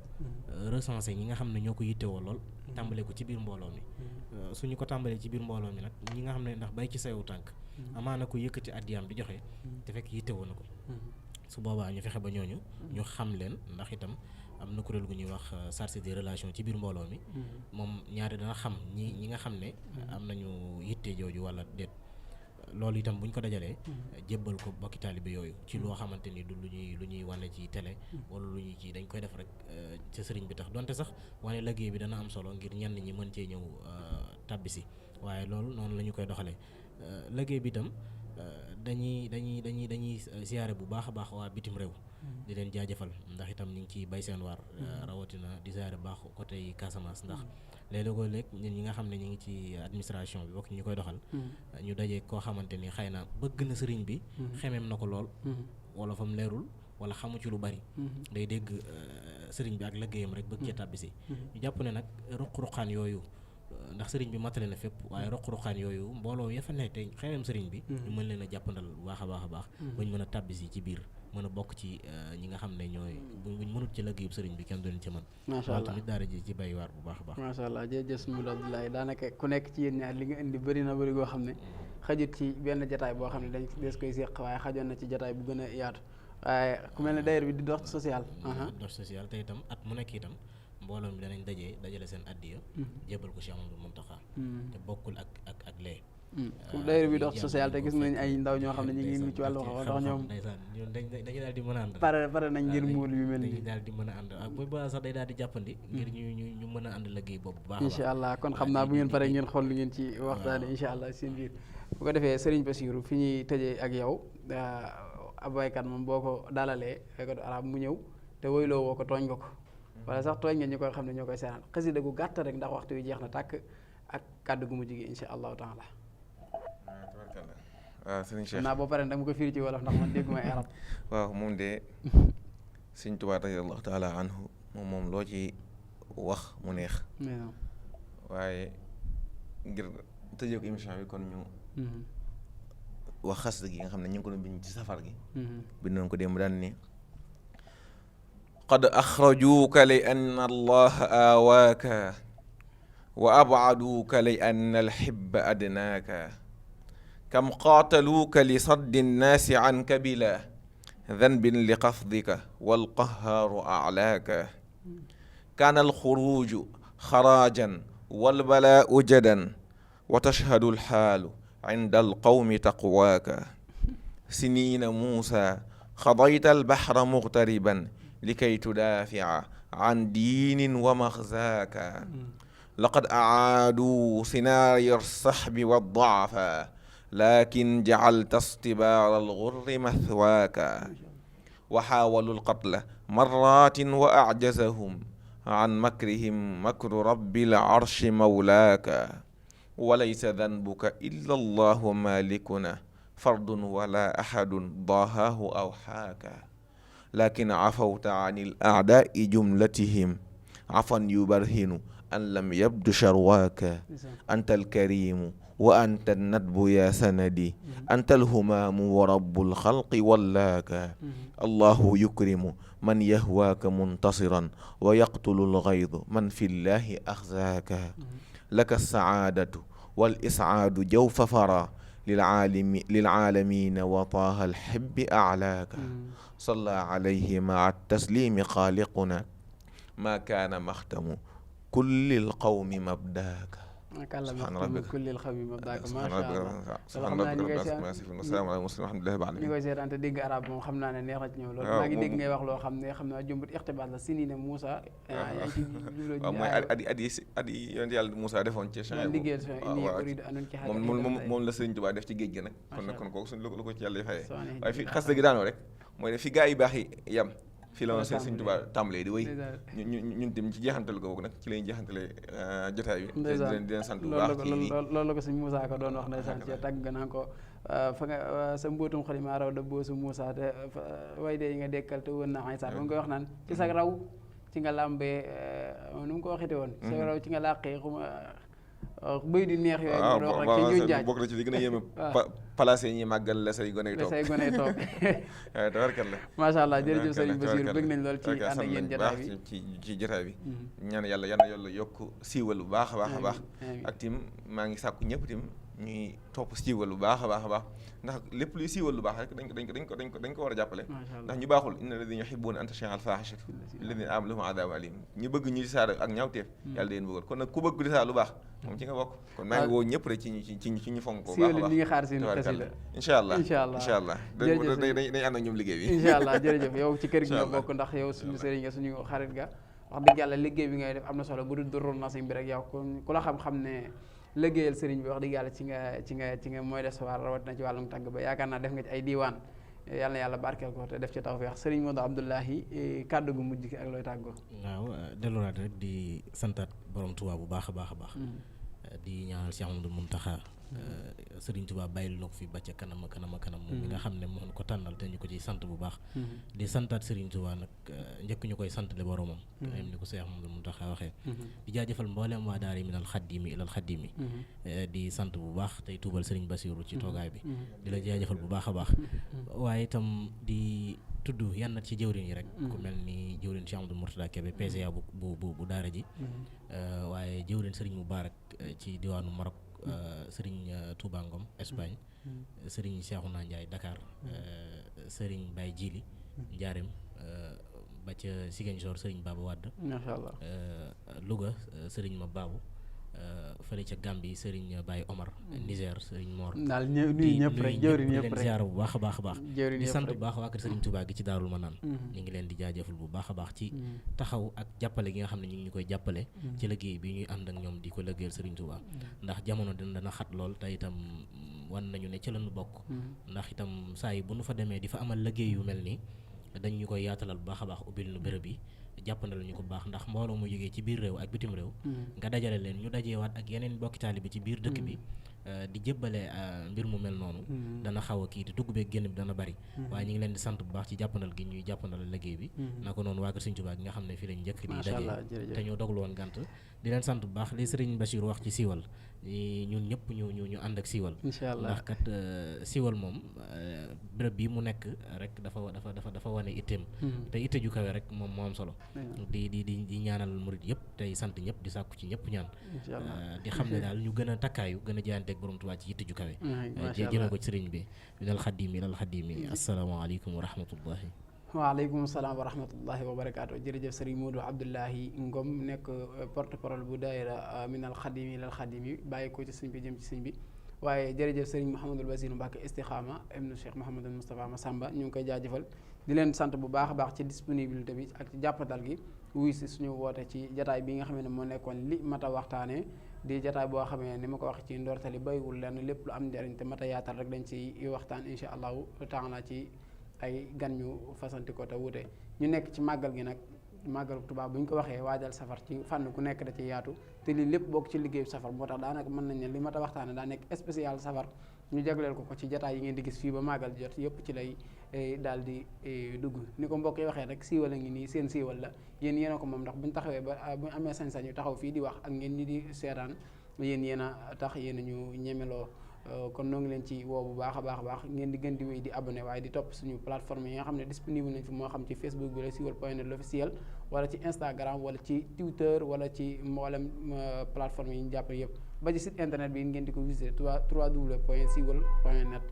recenser ñi nga xam ne ñoo ko yittewoo lool tàmbale ko ci biir mbooloo mi suñu ko tàmbalee ci biir mbooloo mi nag ñi nga xam ne ndax bay ci sayu tànk amaana ko yëkkati addiyaam di joxe te fekk yittewoo na ko su boobaa ñu fexe ba ñooñu ñu xam leen ndax itam am na kuréel gu ñuy wax chargé des relations ci biir mbooloo mi moom ñaari dana xam ñi nga xam ne am nañu yitte jooju wala déet loolu itam bu ñu ko dajalee jébbal ko bokki taalibe yooyu ci loo xamante ni du lu ñuy wane ci télé wala lu ñuy ci dañ koy def rek ca sëriñ bi tax donte sax wane liggéey bi dana am solo ngir ñenn ñi mën cee ñëw tàbbisi waaye loolu noonu la ñu koy doxalee liggéey bi itam dañuy siyaare bu baax a baax waa bitim réew di leen jaajëfal ndax itam ñu ngi ciy bay seen waar rawatina di siyaare bu baax côté Casamance ndax léeg-léeg ñun ñi nga xam ne ñu ngi ci administration bi bokk ñu koy doxal ñu dajee koo xamante ni xëy na bëgg na sëriñ bi xemeem na ko lool wala fam leerul wala xamu ci lu bari day dégg sëriñ bi ak liggéeyam rek bëgg cee tàbbisi ñu jàpp ne nag ruq-ruqaan yooyu ndax sëriñ bi matale na fépp waaye ruq-ruqaan yooyu mbooloo ya fa ne te xemeem sëriñ bi ñu mën leen a jàppandal bu baax a baax a baax bañ mën a tàbbisi ci biir mën a bokk ci ñi nga xam ne ñooy buñ mënut ci liggéeyub sëriñ bi kenn doon ci mën macha allah tamit daara ji ci bay waar bu baax a baax macha allah jërëjëf Modou Abdoulaye daanaka ku nekk ci yéen ñaar li nga indi bëri goo xam ne xajut ci benn jataay boo xam ne dañ des koy séq waaye xajoon na ci jataay bu gën a yaatu waaye ku mel ne daayira bi di dox social dox social te itam at mu nekk itam mbooloo mi danañ dajale seen addiya jébbal ko Cheikh Amadou Mountakha te bokkul ak lee daayira bi dox social te gis nañ ay ndaw ñoo xam ne ñu ngi yëngu ci wàllu wax ndax ñoom dañu daal di mën a ànd pare nañ ngir muul yu mel nii daal di mën a ànd bu baax sax day daal di jàppandi ngir ñu mën a ànd liggéey boobu bu baax incha allah kon xam naa bu ngeen pare ngeen xool lu ngeen ci waxtaane incha allah seen biir bu ko defee Serigne Bassirou fi ñuy tëjee ak yow ab baykat moom boo ko dalalee baykatu arab mu ñëw te woyloo woo ko tooñ nga ko wala sax tooñ nga ñu koy xam ne ñoo koy seetaan xasida gu gàtt rek ndax waxtu wi jeex na tàkk ak kàddu gu mu jigi incha allahu taala waaw sëriñ Cheikh naa boo paree dama ko firi ci wolof ndax man dégguma arab waaw moom de sëriñ Tuubaa radiyallaahu taala anhu moom loo ci wax mu neex waaye ngir tëjee ko émission bi kon ñu wax xasida gi nga xam ne ñu ngi ko doon bind ci safar gi bindoon ko démb daan ni qad axrajuuka li anna allaha aawaaka wa abcaduuka li anna alxibba adnaaka kam qaataluuka li saddi nnaasi canka bila danbin li qasdika walqahaaru aclaaka kaana alxuruuju xaraajan walbalaau jadan wa tashhadu alxaalu cinda alqawmi taqwaaka siniina muusa xadayta albaxra mugtariban likay tudaafica can diinin wa maxzaaka laqad acaaduu sinaariya alsaxbi waddacfa lakin jacalta istibaara algurri mathwaaka wa xaawalu lqatla marratin wa ajazahum an makrihim makru rabbil arshi mawlaaka wa laysa danbuka illa allahu malikuna fardun wala ahadun dahaahu aw xaaka lakin afawta an il aadaai jumlatihim afan yubarhinu an lam yabdu sharwaaka anta alkarimu wa anta nadbu ya sanadi anta alhumaamu wa rabbul xalqi wallaaka allahu yukrimu man yahwaaka muntasiran wa yaqtulu algaydu man fi llahi axzaaka laka alsacaadatu wal iscaadu jawfa fara lilcaalamiina wa taaha alxibbi aclaaka salla alayhi maa taslimi xaaliquna maa kaana maxtamu kulli alqawmi mabdaaka subhaana rabbika kulli alxawmi mabdaaka subhaana rabbika ñu koy seetaan te dégg arab moom xam naa ne neex na ci ñoom loolu maa ngi dégg ngay wax loo xam ne xam naa jumbut ixtibaas la si nii ne Moussa waaw mooy at yi yonent yàlla Moussa defoon ci champs liggéeyal so moom la Sëriñ Tuubaa def ci géej gi nag kon kooku suñ lu ko ci yàlla fayee waaye fi xas dëgg daanoo rek mooy ne fi gaa yi baax yi yam fii la woon Sëriñ Tuubaa tàmbalee di wéy ñun tam ci jeexantal ko boobu nag ci lañu jeexantale jotaay bi di leen sant bu baax ci loolu la ko sëñ Moussa ko doon wax ndeysaan ci tàgg nga naan ko fa nga sa mbootum xalima raw da boosu Moussa te way de yi nga dekkal te wën na xaysaat ba nga koy wax naan ci sa raw ci nga làmbee nu mu ko waxete woon sa raw ci nga làqee xuma bëy di neex yooyu wax rek ci ñu jaaj bokk na ci li gën a yéeme place yi ñuy màggal la say gone toog tabarkalla macha allah jërëjëf sëriñ Bassirou bëgg nañ lool ci ànd ak yéen jotaay bi ci jotaay bi ñaan yàlla yàlla yokk siiwal bu baax a baax a baax ak tim maa ngi sàkku ñëpp tim ñuy topp siiwal bu baax a baax a baax ndax lépp luy siiwal lu baax rek dañ ko war a jàppale ndax ñu baaxul inna alladina yuhibbuna an tashia al fahishatu alladina amanu lahum adabun alim ñu bëgg ñu di saara ak ñaawteef yàlla da leen bëggal kon nag ku bëgg di saara lu baax moom ci nga bokk kon maa ngi woo ñëpp rek ci ñu fonk ko baax a baax ñi ngi xaar seen xasida incha allah dañ ànd ak ñoom liggéey bi incha allah jërëjëf yow ci kër gi nga bokk ndax yow suñu sëriñ nga suñu xarit nga wax dëgg yàlla liggéey bi ngay def am na solo bu dul durul nasim bi rek yow ku la xam-xam ne liggéeyal sëriñ bi wax dëgg yàlla ci nga mooy des waar rawat na ci wàllum tàgg ba yaakaar naa def nga ci ay diiwaan yàlla na yàlla barkeel ko te def ci tawfeex sëriñ Modou Abdoulahi kàddu gu mujj ki ak looy tàggoo. waaw delluwaat rek di santaat borom Tuubaa bu baax a baax a baax di ñaanal Cheikh Amadou Mountakha Sëriñ Tuubaa bàyyil na ko fi ba ca kanam moom mi nga xam ne moom ko tànnal te ñu ko ciy sant bu baax di santaat Sëriñ Tuubaa nag njëkk ñu koy sant le boromam ni ko Cheikh Amadou Mountakha waxee di jaajëfal mboolem waa daara minal xaddimi ilal xaddimi di sant bu baax tey tuubal Sëriñ Bassirou ci toogaay bi di la jaajëfal bu baax a baax waaye itam di tudd yenn ci jëwrin yi rek ku mel ni jëwrin Cheikh Amadou Mourtada Kébé PCA bu daara ji waaye jëwrin Sëriñ Moubarak ci diwaanu Maroc Sëriñ Touba Ngom Espagne Sëriñ Cheikhouna Ndiaye Dakar Sëriñ Baye Djili Ndiarème ba ca Ziguinchor Sëriñ Baba Wade macha allah Louga Sëriñ Ma Babou fële ca Gambie Sëriñ Baye Omar Niger Sëriñ Mor daal nuyu ñëpp rek jëwriñ ñëpp rek ziar bu baax a baax a baax di sant bu baax waa kër Sëriñ Touba gi ci Daarul Manaan ñu ngi leen di jaajëfal bu baax a baax ci taxaw ak jàppale gi nga xam ne ñu ngi ñu koy jàppale ci liggéey bi ñuy ànd ak ñoom di ko liggéeyal Sëriñ Touba ndax jamono dana xat lool te itam wan nañu ne ci lañu bokk ndax itam saa yi bu nu fa demee di fa amal liggéey yu mel nii dañ ñu koy yaatalal bu baax a baax ubbil nu béréb yi jàppandal ñu ko baax ndax mbooloo mu jógee ci biir réew ak bitim réew nga dajale leen ñu dajeewaat ak yeneen bokki taalibe bi ci biir dëkk bi di jébbale mbir mu mel noonu dana xaw a kii te dugg beeg génn bi dana bari waaye ñu ngi leen di sant bu baax ci jàppandal gi ñuy jàppandal liggéey bi na ko noonu waa kër Sëriñ Tuubaa gi nga xam ne fii lañ njëkk di dajee te ñu doglu woon gànt di leen sant bu baax li Sëriñ Bassirou wax ci siiwal ñun ñëpp ñu ànd ak siiwal ndax kat siiwal moom béréb bi mu nekk rek dafa wane itteem te itte ju kawe rek moom moo am solo di ñaanal murit yëpp tey sant ñëpp di sàkku ci ñëpp ñaan di xam ne daal ñu gën a takkaayu gën a jaayanteeg borom Tuubaa ci itte ju kawe jëme ko ci sëriñ bi minal xadimi ilal xadimi asalaamaaleykum wa rahmatullahi waaleykum salaam wa rahmatullahi wa barakaatu jërëjëf sëriñ Modou Abdoulahi Ngom nekk porte parole bu daayira minal xadimi ilal xadimi bàyyi ko ci sëñ bi jëm ci sëñ bi waaye jërëjëf sëriñ Mouhamadul Bassirou Mbacke Istikhama ibnu Cheikh Mouhamadul Moustapha Massamba ñu ngi koy jaajëfal di leen sant bu baax a baax ci disponibilité bi ak ci jàppandal gi wuy si suñu woote ci jataay bi nga xam ne moo nekkoon li mat a waxtaanee di jataay boo xamee ni ma ko wax ci ndortali bayiwul lenn lépp lu am njariñ te mat a yaatal rek dañ ci waxtaan incha allahu taala ci ay gan ñu fasanti ko te wute ñu nekk ci màggal gi nag màggal Tuubaa bu ñu ko waxee waajal safar ci fànn ku nekk da ci yaatu te lii lépp bokk ci liggéeyu safar moo tax daanaka mën nañ ne li ma ta waxtaane daa nekk spécial safar ñu jagleel ko ci jataay yi ngeen di gis fii ba màggal jot yëpp ci lay daal di dugg ni ko mbokk yi waxee rek siiwal a ngi nii seen siiwal la yéen a ko moom ndax bu ñu taxawee ba bu ñu amee sañ-sañ yu taxaw fii di wax ak ngeen ñi di seetaan yéen a tax yéen a ñu ñemeloo kon noo ngi leen ci woo bu baax a baax ngeen di gën di wéy di abonné waaye di topp suñu plateforme yi nga xam ne disponible nañ fi moo xam ci Facebook bi la siweul.net l'officiel wala ci Instagram wala ci Twitter wala ci mboolem plateforme yi ñu jàppale yëpp ba ci site internet bi ngeen di ko visiter www.siweul.net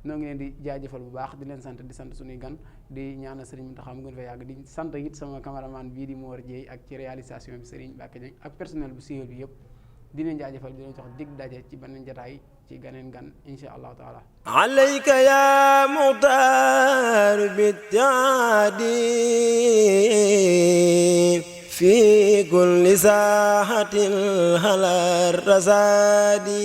noo ngi leen di jaajëfal bu baax di leen sant di sant suñuy gan di ñaanal Serigne Mountakha mu gën fa yàgg di sant it sama cameraman bii di Mor Dieye ak ci réalisation bi Serigne Mbacke Dieng ak personnel bu Siweul bi yëpp di leen jaajëfal di leen jox dig daje ci beneen jotaay ci ganeen gan insha allahu taala alayka ya muxtaar bittiadi fi kulli saahatin halar rasadi